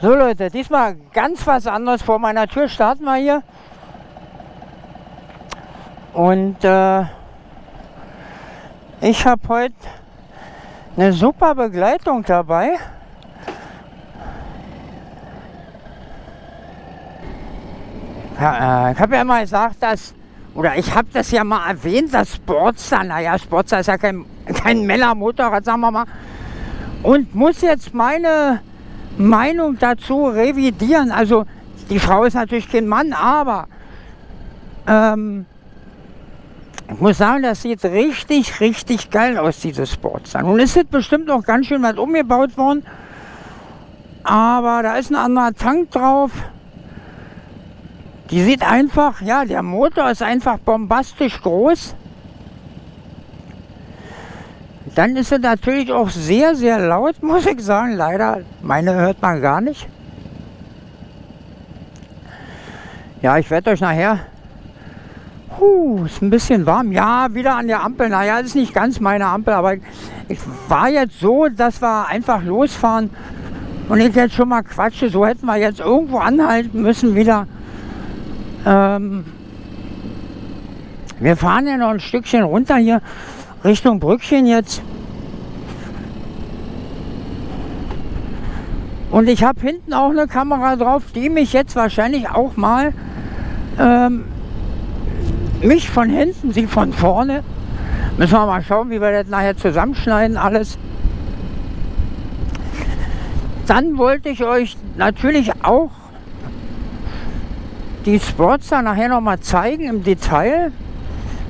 So Leute, diesmal ganz was anderes. Vor meiner Tür starten wir hier. Und ich habe heute eine super Begleitung dabei. Ja, ich habe ja immer gesagt, dass, oder ich habe das ja mal erwähnt, dass Sportster, naja, Sportster ist ja kein Männermotorrad, sagen wir mal, und muss jetzt meine Meinung dazu revidieren. Also die Frau ist natürlich kein Mann, aber ich muss sagen, das sieht richtig, richtig geil aus, dieses Sportster. Nun ist es bestimmt noch ganz schön was umgebaut worden, aber da ist ein anderer Tank drauf. Die sieht einfach, ja, der Motor ist einfach bombastisch groß. Dann ist sie natürlich auch sehr, sehr laut, muss ich sagen. Leider, meine hört man gar nicht. Ja, ich werde euch nachher... ist ein bisschen warm. Ja, wieder an der Ampel. Naja, das ist nicht ganz meine Ampel, aber ich war jetzt so, dass wir einfach losfahren und ich jetzt schon mal quatsche. So hätten wir jetzt irgendwo anhalten müssen wieder. Wir fahren ja noch ein Stückchen runter hier Richtung Brückchen jetzt. Und ich habe hinten auch eine Kamera drauf, die mich jetzt wahrscheinlich auch mal mich von hinten, sie von vorne. Müssen wir mal schauen, wie wir das nachher zusammenschneiden alles. Dann wollte ich euch natürlich auch die Sportster nachher noch mal zeigen im Detail.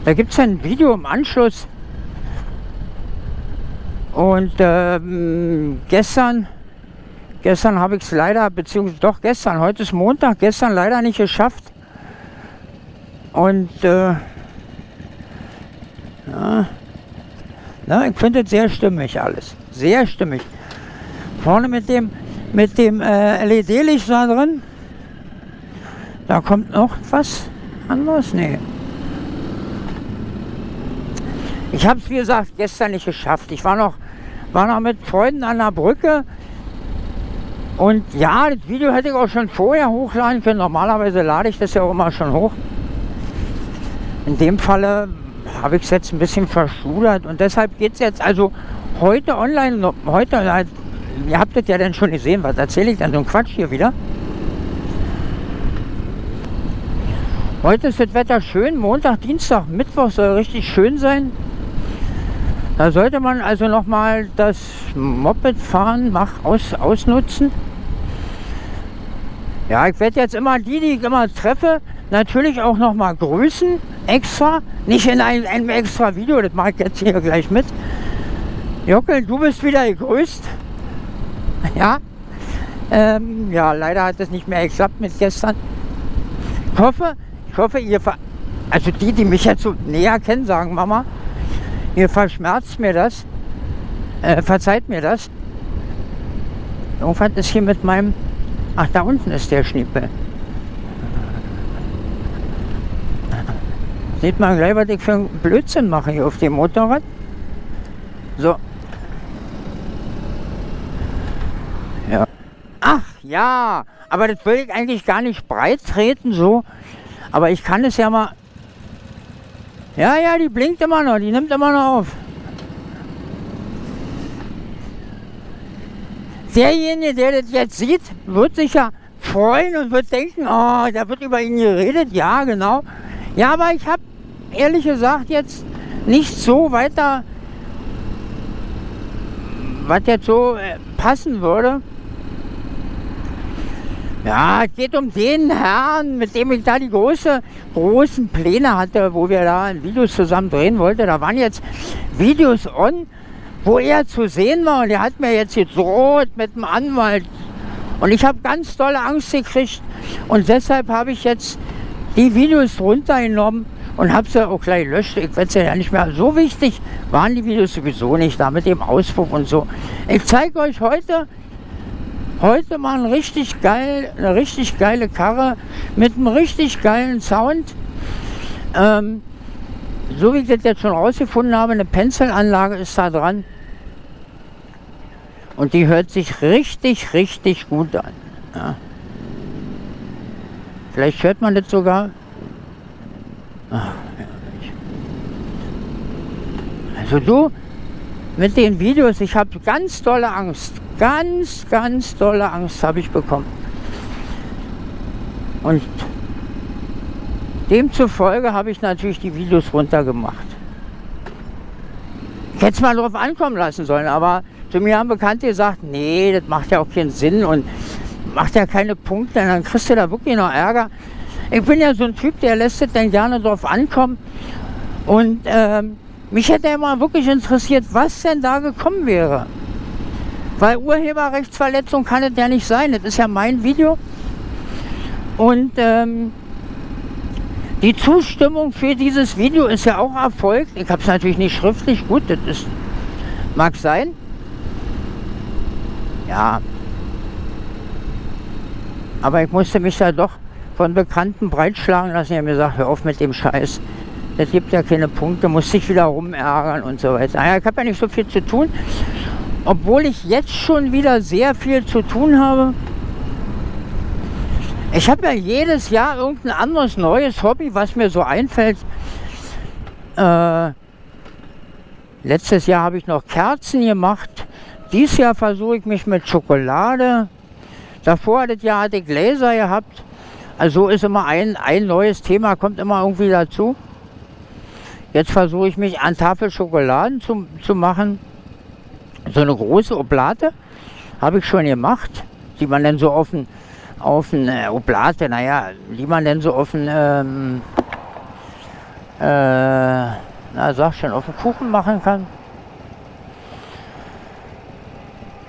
Da gibt es ein Video im Anschluss. Und gestern habe ich es leider, beziehungsweise doch gestern, heute ist Montag, gestern leider nicht geschafft. Und ja, ich finde es sehr stimmig alles. Sehr stimmig. Vorne mit dem LED-Licht da drin. Da kommt noch was anderes? Nee. Ich habe es, wie gesagt, gestern nicht geschafft. Ich war noch mit Freunden an der Brücke. Und ja, das Video hätte ich auch schon vorher hochladen können. Normalerweise lade ich das ja auch immer schon hoch. In dem Falle habe ich es jetzt ein bisschen verschudert. Und deshalb geht es jetzt also heute online. Heute, ihr habt das ja dann schon gesehen. Was erzähle ich denn so ein Quatsch hier wieder? Heute ist das Wetter schön, Montag, Dienstag, Mittwoch soll richtig schön sein. Da sollte man also nochmal das Mopedfahren ausnutzen. Ja, ich werde jetzt immer die ich immer treffe, natürlich auch nochmal grüßen, extra. Nicht in einem extra Video, das mache ich jetzt hier gleich mit. Jockel, du bist wieder gegrüßt. Ja, ja, leider hat es nicht mehr geklappt mit gestern. Ich hoffe, ihr, also die mich jetzt so näher kennen, sagen Mama, ihr verschmerzt mir das, verzeiht mir das. Irgendwas ist hier mit meinem, ach, da unten ist der Schniepel. Sieht man gleich, was ich für einen Blödsinn mache hier auf dem Motorrad. So. Ja. Ach ja, aber das will ich eigentlich gar nicht breit treten, so. Aber ich kann es ja mal... Ja, die blinkt immer noch, die nimmt immer noch auf. Derjenige, der das jetzt sieht, wird sich ja freuen und wird denken, oh, da wird über ihn geredet. Ja, genau. Ja, aber ich habe ehrlich gesagt jetzt nicht so weiter, was jetzt so passen würde. Ja, es geht um den Herrn, mit dem ich da die großen Pläne hatte, wo wir da Videos zusammen drehen wollten. Da waren jetzt Videos on, wo er zu sehen war und er hat mir jetzt gedroht mit dem Anwalt. Und ich habe ganz tolle Angst gekriegt und deshalb habe ich jetzt die Videos runtergenommen und habe sie auch gleich gelöscht. Ich werde sie ja nicht mehr. So wichtig waren die Videos sowieso nicht, da mit dem Auspuff und so. Ich zeige euch heute mal eine richtig geile Karre mit einem richtig geilen Sound. So wie ich das jetzt schon rausgefunden habe, eine Penzelanlage ist da dran. Und die hört sich richtig, richtig gut an. Ja. Vielleicht hört man das sogar. Ach, also du, mit den Videos, ich habe ganz dolle Angst. Ganz dolle Angst habe ich bekommen. Und demzufolge habe ich natürlich die Videos runtergemacht. Ich hätte es mal drauf ankommen lassen sollen, aber zu mir haben Bekannte gesagt, nee, das macht ja auch keinen Sinn und macht ja keine Punkte, dann kriegst du da wirklich noch Ärger. Ich bin ja so ein Typ, der lässt es dann gerne drauf ankommen. Und mich hätte immer wirklich interessiert, was denn da gekommen wäre. Weil Urheberrechtsverletzung kann es ja nicht sein, das ist ja mein Video. Und die Zustimmung für dieses Video ist ja auch erfolgt. Ich habe es natürlich nicht schriftlich, gut, das ist, mag sein. Ja. Aber ich musste mich da doch von Bekannten breitschlagen lassen. Die haben gesagt, hör auf mit dem Scheiß. Das gibt ja keine Punkte, muss sich wieder rumärgern und so weiter. Naja, ich habe ja nicht so viel zu tun. Obwohl ich jetzt schon wieder sehr viel zu tun habe. Ich habe ja jedes Jahr irgendein anderes neues Hobby, was mir so einfällt. Letztes Jahr habe ich noch Kerzen gemacht. Dieses Jahr versuche ich mich mit Schokolade. Davor das Jahr hatte ich Gläser gehabt. Also so ist immer ein neues Thema, kommt immer irgendwie dazu. Jetzt versuche ich mich an Tafel Schokoladen zu machen. So eine große Oblate habe ich schon gemacht, die man dann so auf den Oblate, naja, die man dann so auf den, sag schon, auf den Kuchen machen kann.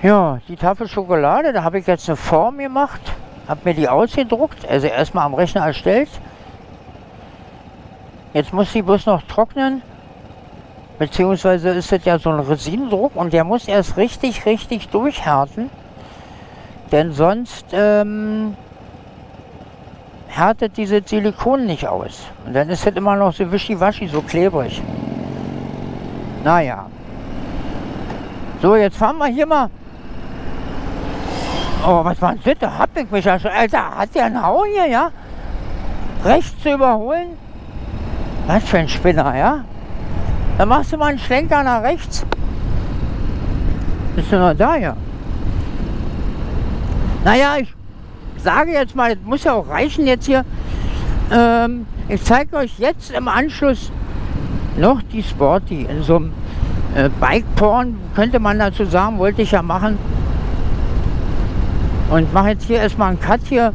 Ja, die Tafel Schokolade, da habe ich jetzt eine Form gemacht, habe mir die ausgedruckt, also erstmal am Rechner erstellt. Jetzt muss sie bloß noch trocknen, beziehungsweise ist das ja so ein Resinendruck und der muss erst richtig durchhärten, denn sonst härtet dieses Silikon nicht aus. Und dann ist das immer noch so wischiwaschi, so klebrig. Naja. So, jetzt fahren wir hier mal. Oh, was war das? Da hab ich mich ja schon. Alter, hat der einen Hau hier, ja? Rechts zu überholen? Was für ein Spinner, ja? Dann machst du mal einen Schlenker nach rechts. Bist du noch da, ja? Naja, ich sage jetzt mal, das muss ja auch reichen jetzt hier. Ich zeige euch jetzt im Anschluss noch die Sporty in so einem Bike-Porn, könnte man dazu sagen, wollte ich ja machen. Und mache jetzt hier erstmal einen Cut hier.